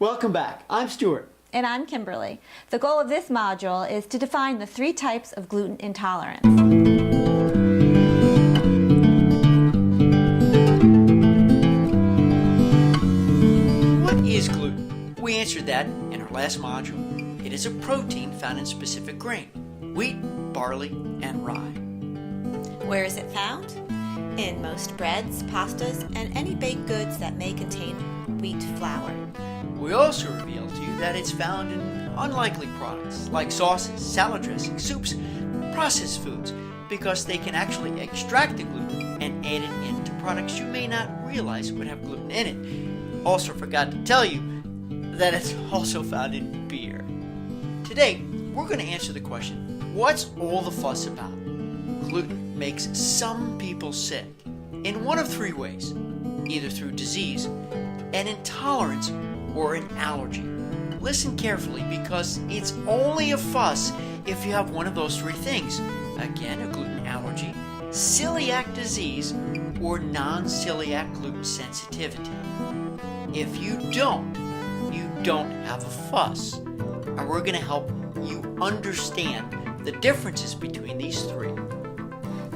Welcome back. I'm Stuart. And I'm Kimberly. The goal of this module is to define the 3 types of gluten intolerance. What is gluten? We answered that in our last module. It is a protein found in specific grain: wheat, barley, and rye. Where is it found? In most breads, pastas, and any baked goods that may contain wheat flour. We also revealed to you that it's found in unlikely products like sauces, salad dressings, soups, processed foods, because they can actually extract the gluten and add it into products you may not realize would have gluten in it. Also forgot to tell you that it's also found in beer. Today, we're going to answer the question, what's all the fuss about? Gluten makes some people sick in one of 3 ways, either through disease, an intolerance, or an allergy. Listen carefully, because it's only a fuss if you have one of those 3 things. Again, a gluten allergy, celiac disease, or non-celiac gluten sensitivity. If you don't have a fuss. And we're going to help you understand the differences between these 3.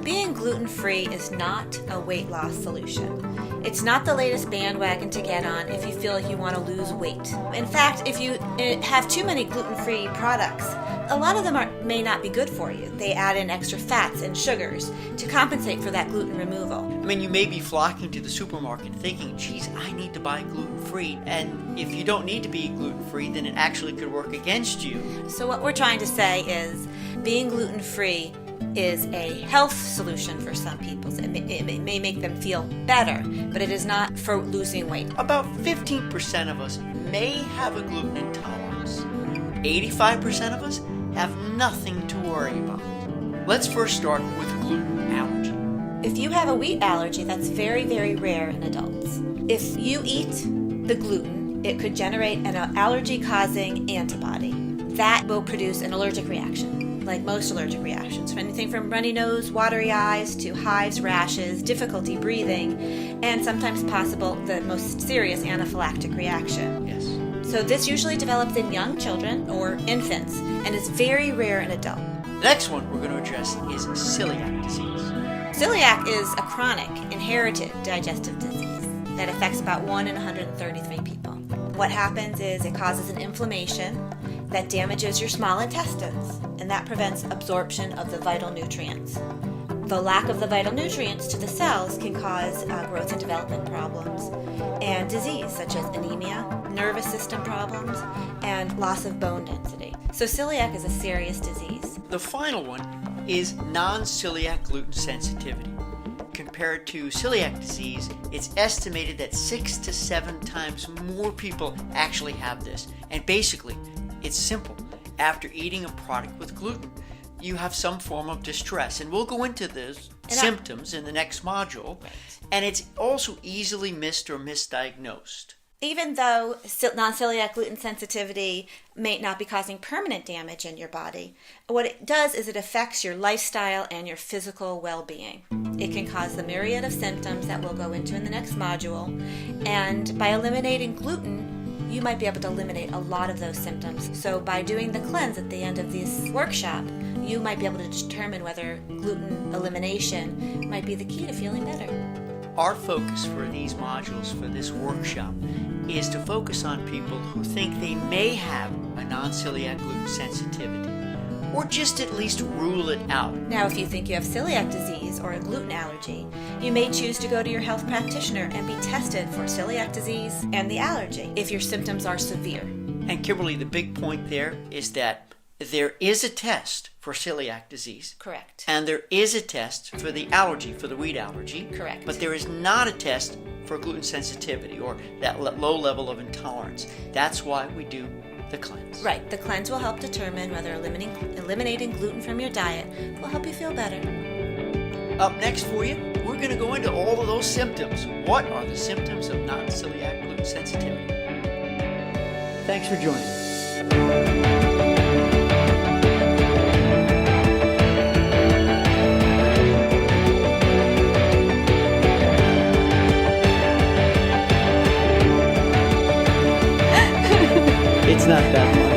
Being gluten-free is not a weight loss solution. It's not the latest bandwagon to get on if you feel like you want to lose weight. In fact, if you have too many gluten-free products, a lot of them may not be good for you. They add in extra fats and sugars to compensate for that gluten removal. I mean, you may be flocking to the supermarket thinking, geez, I need to buy gluten-free. And if you don't need to be gluten-free, then it actually could work against you. So what we're trying to say is being gluten-free is a health solution for some people. It may make them feel better, but it is not for losing weight. About 15% of us may have a gluten intolerance. 85% of us have nothing to worry about. Let's first start with gluten allergy. If you have a wheat allergy, that's very, very rare in adults. If you eat the gluten, it could generate an allergy-causing antibody. That will produce an allergic reaction, like most allergic reactions, from anything from runny nose, watery eyes, to hives, rashes, difficulty breathing, and sometimes possible the most serious anaphylactic reaction. Yes. So this usually develops in young children or infants and is very rare in adults. The next one we're going to address is celiac disease. Celiac is a chronic, inherited digestive disease that affects about 1 in 133 people. What happens is it causes an inflammation that damages your small intestines, and that prevents absorption of the vital nutrients. The lack of the vital nutrients to the cells can cause growth and development problems and disease such as anemia, nervous system problems, and loss of bone density. So celiac is a serious disease. The final one is non-celiac gluten sensitivity. Compared to celiac disease, it's estimated that 6 to 7 times more people actually have this. And basically, it's simple. After eating a product with gluten, you have some form of distress. And we'll go into the symptoms in the next module. Right. And it's also easily missed or misdiagnosed. Even though non-celiac gluten sensitivity may not be causing permanent damage in your body, what it does is it affects your lifestyle and your physical well-being. It can cause the myriad of symptoms that we'll go into in the next module, and by eliminating gluten, you might be able to eliminate a lot of those symptoms. So by doing the cleanse at the end of this workshop, you might be able to determine whether gluten elimination might be the key to feeling better. Our focus for these modules for this workshop is to focus on people who think they may have a non-celiac gluten sensitivity, or just at least rule it out. Now, if you think you have celiac disease or a gluten allergy, you may choose to go to your health practitioner and be tested for celiac disease and the allergy if your symptoms are severe. And Kimberly, the big point there is that there is a test for celiac disease. Correct. And there is a test for the allergy, for the wheat allergy. Correct. But there is not a test for gluten sensitivity or that low level of intolerance. That's why we do the cleanse. Right. The cleanse will help determine whether eliminating gluten from your diet will help you feel better. Up next for you, we're going to go into all of those symptoms. What are the symptoms of non-celiac gluten sensitivity? Thanks for joining us. It's not that much.